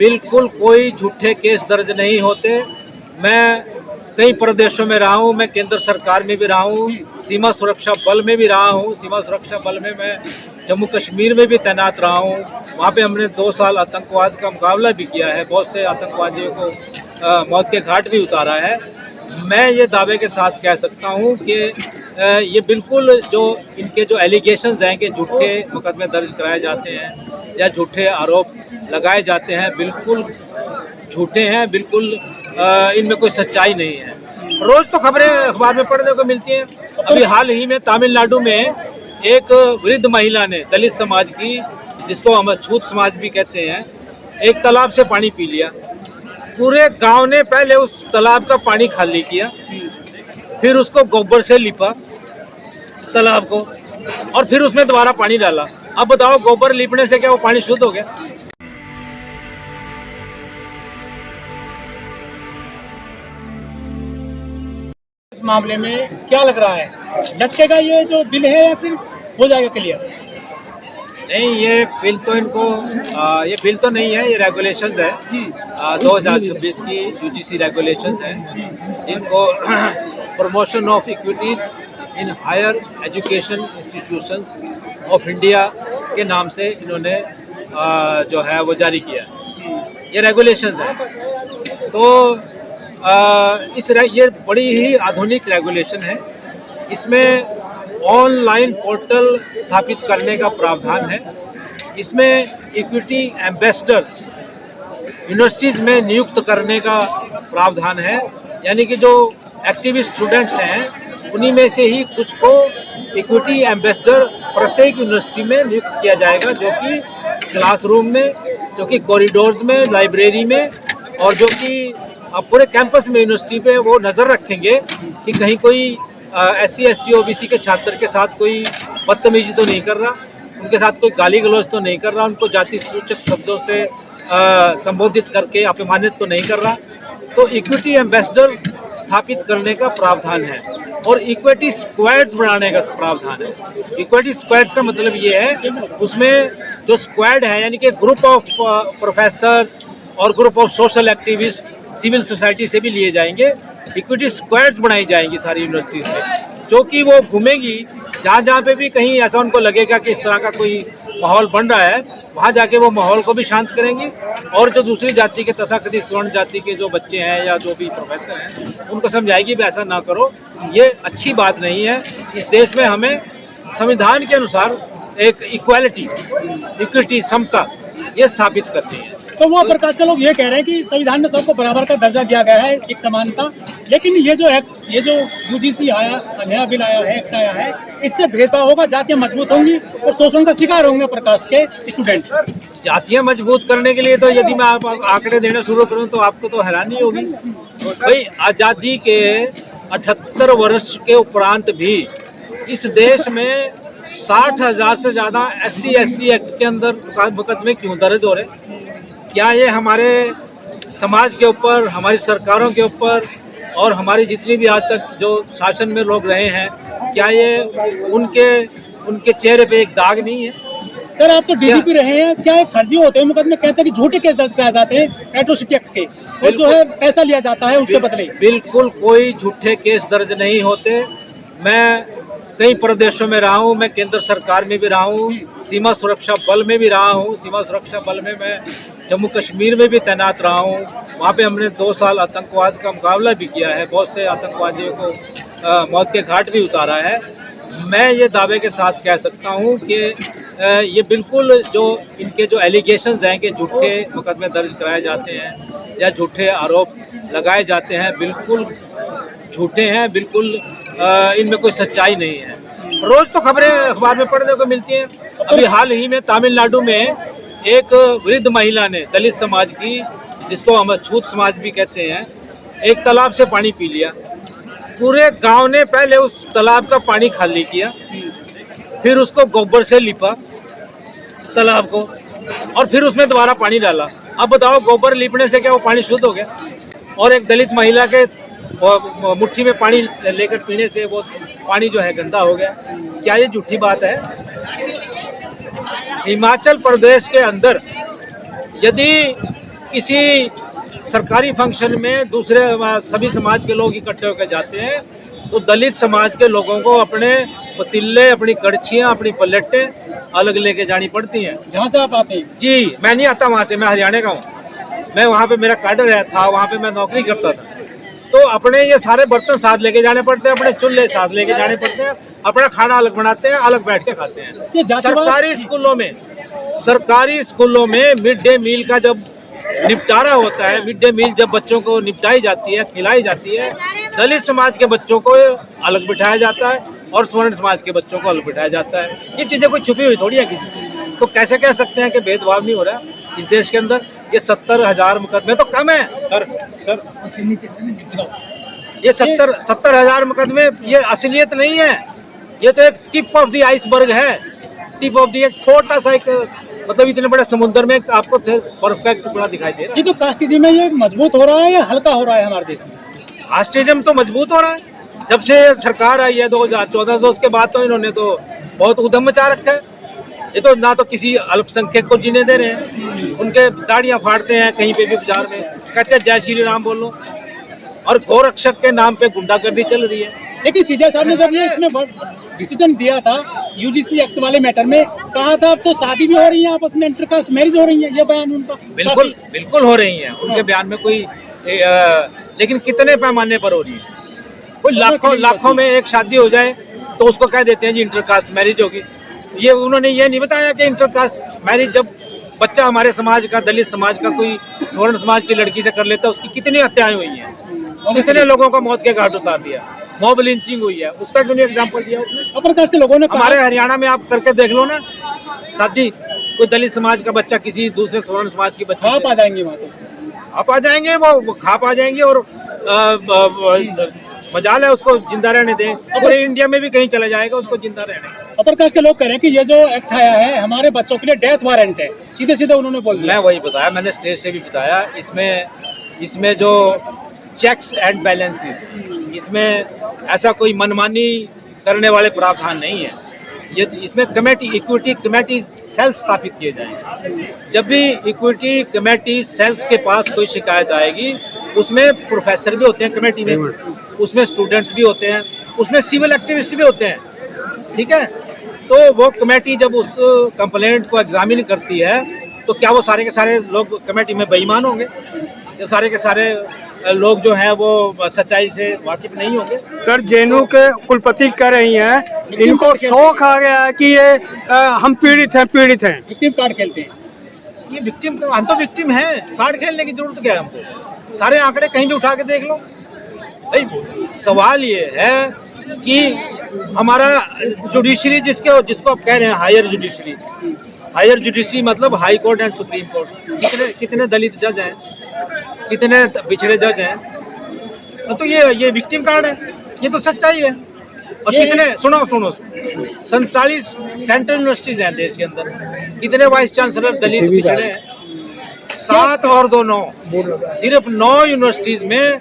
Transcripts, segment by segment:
बिल्कुल कोई झूठे केस दर्ज नहीं होते। मैं कई प्रदेशों में रहा हूँ, मैं केंद्र सरकार में भी रहा हूँ, सीमा सुरक्षा बल में भी रहा हूँ। सीमा सुरक्षा बल में मैं जम्मू कश्मीर में भी तैनात रहा हूँ। वहाँ पे हमने 2 साल आतंकवाद का मुकाबला भी किया है, बहुत से आतंकवादियों को मौत के घाट भी उतारा है। मैं ये दावे के साथ कह सकता हूँ कि ये बिल्कुल जो इनके जो एलिगेशंस हैं कि झूठे मुकदमे दर्ज कराए जाते हैं या झूठे आरोप लगाए जाते हैं, बिल्कुल झूठे हैं, बिल्कुल इनमें कोई सच्चाई नहीं है। रोज़ तो खबरें अखबार में पढ़ने को मिलती हैं। अभी हाल ही में तमिलनाडु में एक वृद्ध महिला ने, दलित समाज की, जिसको हम छूत समाज भी कहते हैं, एक तालाब से पानी पी लिया। पूरे गांव ने पहले उस तालाब का पानी खाली किया, फिर उसको गोबर से लिपा तालाब को, और फिर उसमें दोबारा पानी डाला। अब बताओ, गोबर लिपने से क्या वो पानी शुद्ध हो गया? इस मामले में क्या लग रहा है, लटकेगा ये जो बिल है या फिर हो जाएगा क्लियर? नहीं, ये बिल तो ये बिल तो नहीं है, ये रेगुलेशंस है 2026 की यूजीसी रेगुलेशंस हैं, जिनको promotion of equities in higher education institutions of India के नाम से इन्होंने जो है वो जारी किया। ये रेगुलेशंस हैं। तो ये बड़ी ही आधुनिक रेगुलेशन है। इसमें ऑनलाइन पोर्टल स्थापित करने का प्रावधान है। इसमें इक्विटी एम्बेसडर्स यूनिवर्सिटीज़ में नियुक्त करने का प्रावधान है, यानी कि जो एक्टिविस्ट स्टूडेंट्स हैं उन्हीं में से ही कुछ को इक्विटी एम्बेसडर प्रत्येक यूनिवर्सिटी में नियुक्त किया जाएगा, जो कि क्लासरूम में, जो कि कॉरिडोर्स में, लाइब्रेरी में, और जो कि पूरे कैंपस में यूनिवर्सिटी पे वो नज़र रखेंगे कि कहीं कोई SC ST OBC के छात्र के साथ कोई बदतमीजी तो नहीं कर रहा, उनके साथ कोई गाली गलौज तो नहीं कर रहा, उनको जाति सूचक शब्दों से संबोधित करके अपमानित तो नहीं कर रहा। तो इक्विटी एम्बेसडर स्थापित करने का प्रावधान है, और इक्विटी स्क्वाड्स बनाने का प्रावधान है। इक्विटी स्क्वाड्स का मतलब ये है, उसमें जो स्क्वाड है, यानी कि ग्रुप ऑफ प्रोफेसर्स और group of social activist, civil society से भी लिए जाएंगे। इक्विटी स्क्वाड्स बनाई जाएंगी सारी यूनिवर्सिटीज़ में, जो कि वो घूमेंगी जहाँ जहाँ पे भी कहीं ऐसा उनको लगेगा कि इस तरह का कोई माहौल बन रहा है, वहाँ जाके वो माहौल को भी शांत करेंगी, और जो दूसरी जाति के तथाकथित स्वर्ण जाति के जो बच्चे हैं या जो भी प्रोफेसर हैं उनको समझाएगी भी ऐसा ना करो, ये अच्छी बात नहीं है। इस देश में हमें संविधान के अनुसार एक इक्विटी, समता, ये स्थापित करनी है। तो वो प्रकाश का लोग ये कह रहे हैं कि संविधान में सबको बराबर का दर्जा दिया गया है, एक समानता, लेकिन ये जो यूजीसी आया, नया बिल आया है, एक्ट आया है, इससे भेदभाव होगा, जातियां मजबूत होंगी और शोषण का शिकार होंगे प्रकाश के स्टूडेंट। जातियां मजबूत करने के लिए तो यदि मैं आप आंकड़े देना शुरू करूं तो आपको तो हैरानी होगी। भाई, आज़ादी के 78 वर्ष के उपरांत भी इस देश में 60,000 से ज़्यादा SC ST एक्ट के अंदर मुकदमे क्यों दर्ज हो रहे? क्या ये हमारे समाज के ऊपर, हमारी सरकारों के ऊपर और हमारी जितनी भी आज तक जो शासन में लोग रहे हैं, क्या ये उनके चेहरे पे एक दाग नहीं है? सर, आप तो DGP रहे हैं, क्या ये फर्जी होते हैं मुकदमे? कहते हैं कि झूठे केस दर्ज कराए जाते हैं एट्रोसिटी एक्ट के, और जो है पैसा लिया जाता है उसके बदले। बिल्कुल कोई झूठे केस दर्ज नहीं होते। मैं कई प्रदेशों में रहा हूँ, मैं केंद्र सरकार में भी रहा हूँ, सीमा सुरक्षा बल में भी रहा हूँ। सीमा सुरक्षा बल में मैं जम्मू कश्मीर में भी तैनात रहा हूँ। वहाँ पे हमने 2 साल आतंकवाद का मुकाबला भी किया है, बहुत से आतंकवादियों को मौत के घाट भी उतारा है। मैं ये दावे के साथ कह सकता हूँ कि ये बिल्कुल जो इनके जो एलिगेशंस हैं कि झूठे मुकदमे दर्ज कराए जाते हैं या झूठे आरोप लगाए जाते हैं, बिल्कुल झूठे हैं, बिल्कुल इनमें कोई सच्चाई नहीं है। रोज़ तो खबरें अखबार में पढ़ने को मिलती हैं। अभी हाल ही में तमिलनाडु में एक वृद्ध महिला ने, दलित समाज की, जिसको हम छूत समाज भी कहते हैं, एक तालाब से पानी पी लिया। पूरे गांव ने पहले उस तालाब का पानी खाली किया, फिर उसको गोबर से लिपा तालाब को, और फिर उसमें दोबारा पानी डाला। अब बताओ, गोबर लिपने से क्या वो पानी शुद्ध हो गया? और एक दलित महिला के मुट्ठी में पानी लेकर पीने से वो पानी जो है गंदा हो गया? क्या ये झूठी बात है? हिमाचल प्रदेश के अंदर यदि किसी सरकारी फंक्शन में दूसरे सभी समाज के लोग इकट्ठे होकर जाते हैं तो दलित समाज के लोगों को अपने पतीले, अपनी कड़छियाँ, अपनी पलेटें अलग लेके जानी पड़ती हैं। जहाँ से आप आते हैं? जी, मैं नहीं आता वहाँ से, मैं हरियाणा का हूँ। मैं वहाँ पे मेरा कार्ड था, वहाँ पे मैं नौकरी करता था। तो अपने ये सारे बर्तन साथ लेके जाने पड़ते हैं, अपने चूल्हे साथ लेके जाने पड़ते हैं, अपना खाना अलग बनाते हैं, अलग बैठ के खाते हैं। ये जातिवाद सरकारी स्कूलों में मिड डे मील का जब निपटारा होता है, मिड डे मील जब बच्चों को निपटाई जाती है, खिलाई जाती है, दलित समाज के बच्चों को अलग बिठाया जाता है और स्वर्ण समाज के बच्चों को अलग बिठाया जाता है। ये चीजें कोई छुपी हुई थोड़ी है किसी से। तो कैसे कह सकते हैं कि भेदभाव नहीं हो रहा इस देश के अंदर? ये 70,000 मुकदमे तो कम है सर। ये 70,000 मुकदमे ये असलियत नहीं है, ये तो एक टिप ऑफ द आइसबर्ग है। टिप ऑफ द एक छोटा सा एक मतलब इतने बड़े समुद्र में आपको बर्फ का टुकड़ा दिखाई दे रहा है। ये तो कास्टिज्म है, ये मजबूत हो रहा है या हल्का हो रहा है हमारे देश में? कास्टिज्म तो मजबूत हो रहा है। जब से सरकार आई है 2014 से, उसके बाद तो इन्होंने तो बहुत उद्यम मचा रखा है। ये तो ना तो किसी अल्पसंख्यक को जीने दे रहे हैं, उनके दाढ़ियां फाड़ते हैं कहीं पे भी बाजार में, कहते हैं जय श्री राम बोलो, और गोरक्षक के नाम पे गुंडागर्दी चल रही है। लेकिन सीजे साहब ने जब ये इसमें डिसीजन दिया था यूजीसी एक्ट वाले मैटर में, कहा था अब तो शादी भी हो रही है आपस में, इंटरकास्ट मैरिज हो रही है, ये बयान उनका बिल्कुल हो रही है उनके बयान में कोई लेकिन कितने पैमाने पर हो रही है? कोई लाखों में एक शादी हो जाए तो उसको कह देते हैं जी इंटरकास्ट मैरिज होगी। ये उन्होंने ये नहीं बताया कि इंटरकास्ट मैरिज जब बच्चा हमारे समाज का, दलित समाज का कोई स्वर्ण समाज की लड़की से कर लेता है, उसकी कितनी हत्याएं हुई हैं, कितने लोगों को मौत के घाट उतार दिया, मॉब लिंचिंग हुई है, उसका क्यों नहीं एग्जाम्पल दिया उसने? अपर कास्ट के लोगों ने हमारे हरियाणा में आप करके देख लो ना शादी, कोई दलित समाज का बच्चा किसी दूसरे स्वर्ण समाज की बच्ची आप आ जाएंगे वहाँ, तो आप आ जाएंगे, वो खाप आ जाएंगे और मजाल है उसको जिंदा रहने दें। पूरे इंडिया में भी कहीं चला जाएगा उसको जिंदा रहने। अपर कास्ट के लोग कह रहे हैं कि ये जो एक्ट आया है हमारे बच्चों के लिए डेथ वारंट है, सीधे सीधे उन्होंने बोल दिया। मैं वही बताया, मैंने स्टेज से भी बताया, इसमें जो चेक्स एंड बैलेंसेस, इसमें ऐसा कोई मनमानी करने वाले प्रावधान नहीं है। ये इसमें कमेटी, इक्विटी कमेटी सेल्स स्थापित किए जाएंगे। जब भी इक्विटी कमेटी सेल्स के पास कोई शिकायत आएगी, उसमें प्रोफेसर भी होते हैं कमेटी में, उसमें स्टूडेंट्स भी होते हैं, उसमें सिविल एक्टिविस्ट भी होते हैं, ठीक है। तो वो कमेटी जब उस कंप्लेंट को एग्जामिन करती है तो क्या वो सारे के सारे लोग कमेटी में बेईमान होंगे? ये सारे के सारे लोग जो हैं वो सच्चाई से वाकिफ नहीं होंगे? सर, जेएनयू के कुलपति कह रही हैं इनको शौक आ गया है कि ये हम पीड़ित हैं। विक्टिम कार्ड खेलते हैं। ये विक्टिम, हम तो विक्टिम हैं, कार्ड खेलने की जरूरत क्या है हमको? सारे आंकड़े कहीं भी उठा के देख लो भाई। सवाल ये है कि हमारा जुडिशरी जिसको आप कह रहे हैं हायर जुडिशरी मतलब high court and supreme court, कितने दलित जज हैं, कितने पिछड़े जज हैं? तो ये विक्टिम कार्ड है, ये तो सच्चाई है। और कितने सुनो 47 सेंट्रल यूनिवर्सिटीज हैं देश के अंदर, कितने वाइस चांसलर दलित पिछड़े हैं? 7 और 2 9, सिर्फ 9 यूनिवर्सिटीज में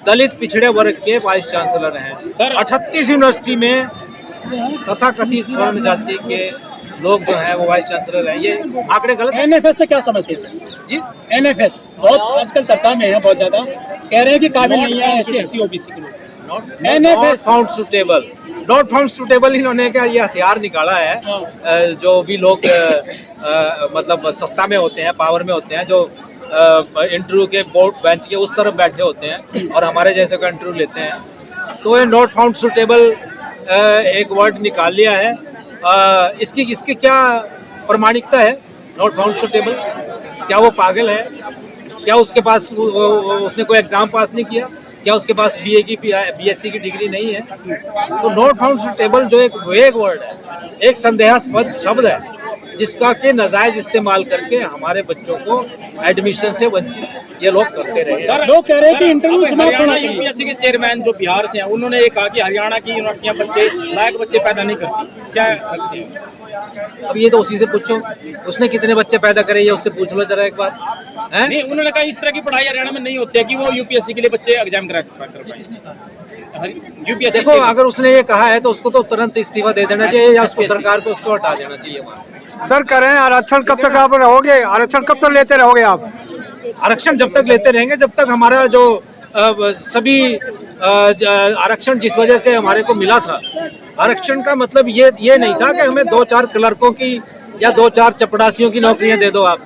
दलित पिछड़े वर्ग के वाइस चांसलर हैं। 38 यूनिवर्सिटी में तथाकथित स्वर्ण जाति के लोग जो है वो वाइस चांसलर हैं। ये आंकड़े गलत हैं। एनएफएस से क्या समझते हैं सर जी? एनएफएस बहुत आजकल चर्चा में है, बहुत ज्यादा कह रहे हैं कि काबिल नहीं है SC ST OBC के लोग। नॉट फाउंड सुटेबल इन्होंने क्या ये हथियार निकाला है? जो भी लोग मतलब सत्ता में होते हैं, पावर में होते हैं, जो इंटरव्यू के बोर्ड बेंच के उस तरफ बैठे होते हैं और हमारे जैसे का इंटरव्यू लेते हैं, तो ये नॉट फाउंड सुटेबल एक वर्ड निकाल लिया है। इसकी क्या प्रमाणिकता है? नॉट फाउंड सुटेबल, क्या वो पागल है? क्या उसके पास उसने कोई एग्जाम पास नहीं किया? क्या उसके पास BA की BSc की डिग्री नहीं है? तो नॉट फाउंड सुटेबल जो एक वेग वर्ड है, एक संदेहास्पद शब्द है, जिसका के नाजायज इस्तेमाल करके हमारे बच्चों को एडमिशन से वंचित ये लोग करते रहे। लोग कह रहे हैं कि इंटरव्यू समाप्त होना चाहिए। यूपीएससी के चेयरमैन जो बिहार से हैं, उन्होंने ये कहा कि हरियाणा की यूनिवर्सिटियां लायक बच्चे पैदा नहीं करती। क्या लगती है? अब ये तो उसी से पूछो, उसने कितने बच्चे पैदा करे, ये उससे पूछ लो जरा एक बार। नहीं, उन्होंने कहा इस तरह की पढ़ाई हरियाणा में नहीं होती है कि वो यूपीएससी के लिए बच्चे एग्जाम कर पाए। यूपीएससी देखो, अगर उसने ये कहा है तो उसको तो तुरंत इस्तीफा दे देना चाहिए या उसको सरकार को उसको हटा देना चाहिए वहाँ। सर कह रहे हैं आरक्षण कब तक आप रहोगे, आरक्षण कब तक लेते रहोगे आप? आरक्षण जब तक लेते रहेंगे जब तक हमारा जो सभी आरक्षण जिस वजह से हमारे को मिला था, आरक्षण का मतलब ये नहीं था कि हमें 2-4 क्लर्कों की या 2-4 चपड़ासियों की नौकरियां दे दो आप।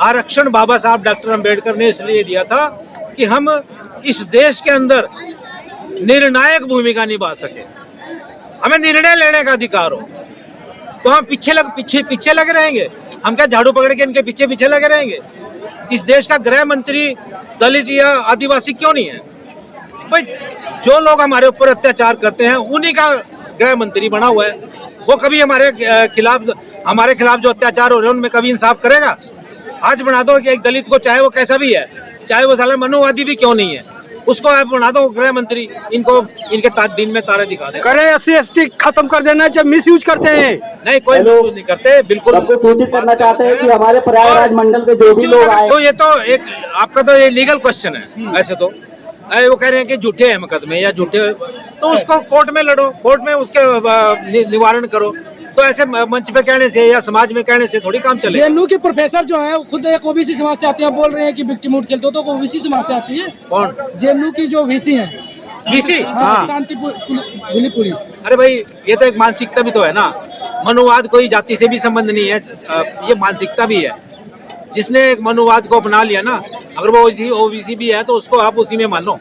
आरक्षण बाबा साहब डॉक्टर अंबेडकर ने इसलिए दिया था कि हम इस देश के अंदर निर्णायक भूमिका निभा सके, हमें निर्णय लेने का अधिकार हो। तो हम पीछे लगे रहेंगे? हम क्या झाड़ू पकड़ के इनके पीछे लगे रहेंगे? इस देश का गृह मंत्री दलित या आदिवासी क्यों नहीं है? भाई जो लोग हमारे ऊपर अत्याचार करते हैं उन्हीं का गृह मंत्री बना हुआ है। वो कभी हमारे खिलाफ जो अत्याचार हो रहे हैं उनमें कभी इंसाफ करेगा? आज बना दो कि एक दलित को, चाहे वो कैसा भी है, चाहे वो साला मनोवादी भी क्यों नहीं है, उसको आप बना दो गृह मंत्री। इनको इनके दिन में तारे दिखा दे। करे SC/ST खत्म कर देना जब मिस यूज करते हैं। नहीं, कोई मिसयूज नहीं करते, बिल्कुल। सबको सूचित करना चाहते हैं कि हमारे प्रयागराज मंडल के जो भी लोग आए, तो ये तो एक आपका तो ये लीगल क्वेश्चन है। ऐसे तो वो कह रहे हैं कि झूठे हैं मुकदमे या झूठे, तो उसको कोर्ट में लड़ो, कोर्ट में उसके निवारण करो। तो ऐसे मंच पे कहने से या समाज में कहने से थोड़ी काम चले। जेएनयू के प्रोफेसर जो है खुद एक ओबीसी समाज से आते हैं, बोल रहे हैं कि विक्टिमहुड खेलते हो तो ओबीसी समाज से आती है। कौन? जेएनयू की जो वीसी है, वीसी? हाँ, शांतिपुरी। अरे भाई, ये तो एक मानसिकता भी तो है ना। मनुवाद कोई जाति से भी संबंध नहीं है, ये मानसिकता भी है। जिसने एक मनुवाद को अपना लिया ना, अगर वो ओबीसी भी है तो उसको आप उसी में मानो,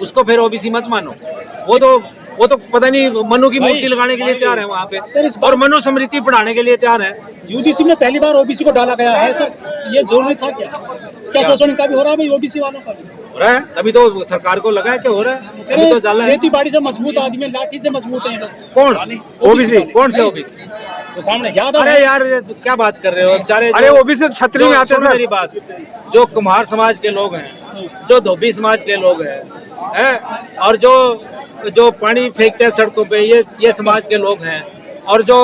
उसको फिर ओबीसी मत मानो। वो तो पता नहीं मनु की मूर्ति लगाने के लिए तैयार है वहाँ पे, और मनु स्मृति पढ़ाने के लिए तैयार है। यूजीसी में पहली बार ओबीसी को डाला गया है सर, ये जरूरी था क्या शोषण का भी हो रहा है भाई, ओबीसी वालों का भी हो रहा है? तभी तो सरकार को लगा है कि हो रहा है, तभी तो डाला है। खेती बाड़ी से मजबूत आदमी, लाठी से मजबूत है। कौन ओबीसी? कौन से ओबीसी? तो सामने याद। अरे यार, क्या बात कर रहे हो बेचारे? अरे ओबीसी छतरी में आते हैं। मेरी बात, जो कुम्हार समाज के लोग हैं, जो धोबी समाज के लोग हैं, और जो पानी फेंकते हैं सड़कों पे, ये समाज के लोग हैं, और जो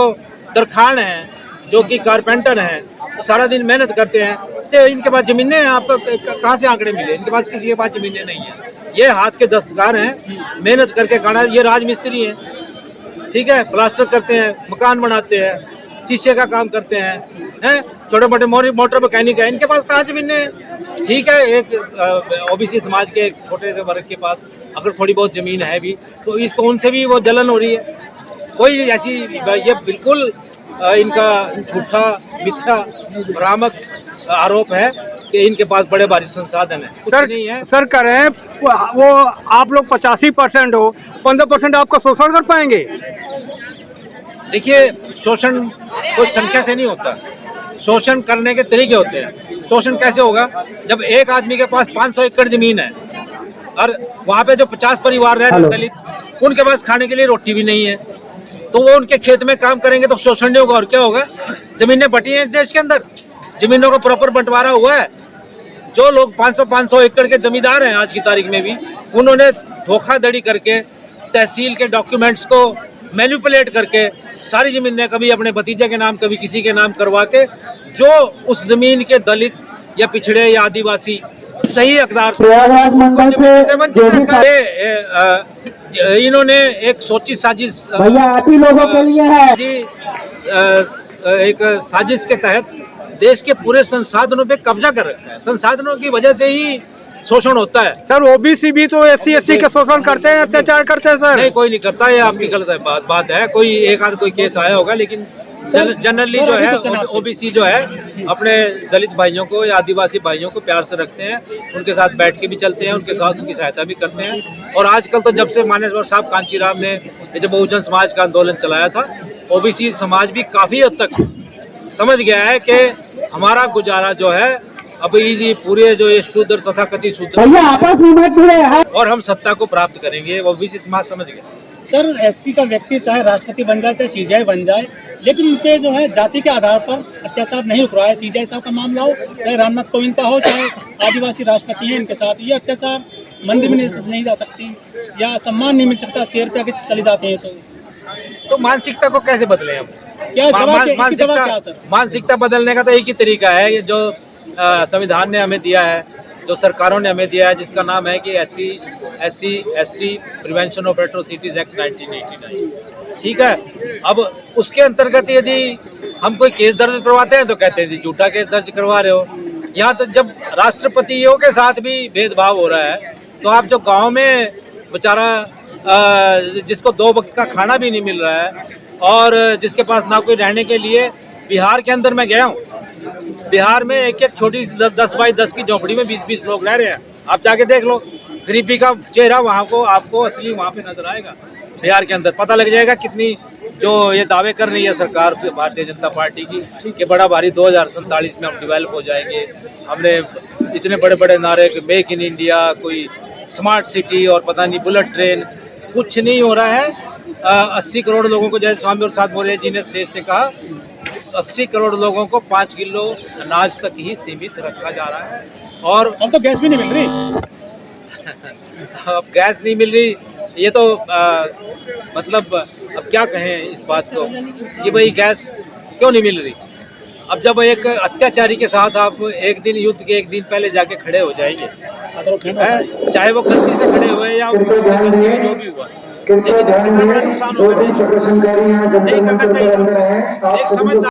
तरखान हैं, जो कि कारपेंटर हैं, तो सारा दिन मेहनत करते हैं। तो इनके पास जमीनें हैं, आपको कहाँ से आंकड़े मिले? इनके पास किसी के पास जमीनें नहीं है। ये हाथ के दस्तकार हैं, मेहनत करके खाना। ये राजमिस्त्री हैं, ठीक है, प्लास्टर करते हैं, मकान बनाते हैं, शीशे का काम करते हैं, छोटे मोटे मोटर मैकेनिक है। इनके पास कहाँ जमीनें हैं? ठीक है, एक ओबीसी समाज के एक छोटे से वर्ग के पास अगर थोड़ी बहुत जमीन है भी, तो इसको उनसे भी वो जलन हो रही है। कोई ऐसी, ये बिल्कुल इनका झूठा मिथ्या भ्रामक आरोप है कि इनके पास बड़े भारी संसाधन है। कुछ नहीं है सर कह रहे हैं वो आप लोग 85% हो, 15% आपका शोषण कर पाएंगे? देखिए, शोषण कोई संख्या से नहीं होता, शोषण करने के तरीके होते हैं। शोषण कैसे होगा? जब एक आदमी के पास 500 एकड़ जमीन है और वहाँ पे जो 50 परिवार रह रहे हैं दलित, उनके पास खाने के लिए रोटी भी नहीं है, तो वो उनके खेत में काम करेंगे तो शोषण नहीं होगा। और क्या होगा? जमीनें बटी हैं इस देश के अंदर, जमीनों का प्रॉपर बंटवारा हुआ है। जो लोग 500 एकड़ के जमींदार हैं आज की तारीख में भी, उन्होंने धोखाधड़ी करके तहसील के डॉक्यूमेंट्स को मैनिपुलेट करके सारी जमीनें कभी अपने भतीजे के नाम, कभी किसी के नाम करवा के, जो उस जमीन के दलित या पिछड़े या आदिवासी सही हकदार, प्रयागराज मंडल से जो भी इन्होंने एक सोची साजिश, भैया आप ही लोगों के लिए है जी, एक साजिश के तहत देश के पूरे संसाधनों पे कब्जा कर रखा है। संसाधनों की वजह से ही शोषण होता है। सर ओबीसी भी तो SC/ST का शोषण करते हैं, अत्याचार करते हैं सर। नहीं, कोई नहीं करता, ये आपकी गलत है बात है। कोई एक आध कोई केस आया होगा, लेकिन जनरली जो है ओबीसी जो है अपने दलित भाइयों को या आदिवासी भाइयों को प्यार से रखते हैं, उनके साथ बैठ के भी चलते हैं, उनके साथ उनकी सहायता भी करते हैं। और आजकल तो जब से मानेश्वर साहब कांचीराम ने ये जो बहुजन समाज का आंदोलन चलाया था, ओबीसी समाज भी काफी हद तक समझ गया है कि हमारा गुजारा जो है अब ये पूरे जो ये शूद्र तथा कथित शूद्र, भैया आपस में मत भिड़े हैं। और हम सत्ता को प्राप्त करेंगे, वो ओबीसी समाज समझ गया। सर एससी का व्यक्ति चाहे राष्ट्रपति बन जाए, चाहे सीजीआई बन जाए, लेकिन उनपे जो है जाति के आधार पर अत्याचार नहीं रुक रहा है। सीजीआई साहब का मामला हो, चाहे रामनाथ कोविंद का हो, चाहे आदिवासी राष्ट्रपति हैं, इनके साथ ये अत्याचार मंदिर में नहीं जा सकती या सम्मान नहीं मिल सकता, चेयर पे आके चले जाते हैं। तो मानसिकता को कैसे बदले हम? क्या मानसिकता बदलने का तो एक ही तरीका है, ये जो संविधान ने हमें दिया है, जो सरकारों ने हमें दिया है, जिसका नाम है कि SC/ST prevention of atrocities act 1989। ठीक है, अब उसके अंतर्गत यदि हम कोई केस दर्ज करवाते हैं तो कहते हैं जी झूठा केस दर्ज करवा रहे हो, यहाँ तो जब राष्ट्रपतियों के साथ भी भेदभाव हो रहा है, तो आप जो गांव में बेचारा जिसको 2 वक्त का खाना भी नहीं मिल रहा है और जिसके पास ना कोई रहने के लिए, बिहार के अंदर मैं गया हूँ, बिहार में एक छोटी 10 बाई 10 की झोपड़ी में 20-20 लोग रह रहे हैं। आप जाके देख लो, गरीबी का चेहरा वहाँ को आपको असली वहाँ पे नजर आएगा। बिहार के अंदर पता लग जाएगा कितनी जो ये दावे कर रही है सरकार भारतीय जनता पार्टी की कि बड़ा भारी 2047 में हम डेवलप हो जाएंगे। हमने इतने बड़े बड़े नारे कि मेक इन इंडिया, कोई स्मार्ट सिटी और पता नहीं बुलेट ट्रेन, कुछ नहीं हो रहा है। 80 करोड़ लोगों को, जैसे स्वामी प्रसाद मौर्य जी ने स्टेज से कहा, 80 करोड़ लोगों को 5 किलो अनाज तक ही सीमित रखा जा रहा है। और अब तो गैस भी नहीं मिल रही। अब गैस नहीं मिल रही, ये तो मतलब अब क्या कहें इस बात को कि भाई गैस क्यों नहीं मिल रही। अब जब एक अत्याचारी के साथ आप एक दिन युद्ध के एक दिन पहले जाके खड़े हो जाएंगे, चाहे वो गलती से खड़े हुए या जो भी हुआ, लेकिन कितना बड़ा नुकसान होगा, नहीं करना चाहिए। एक समझदार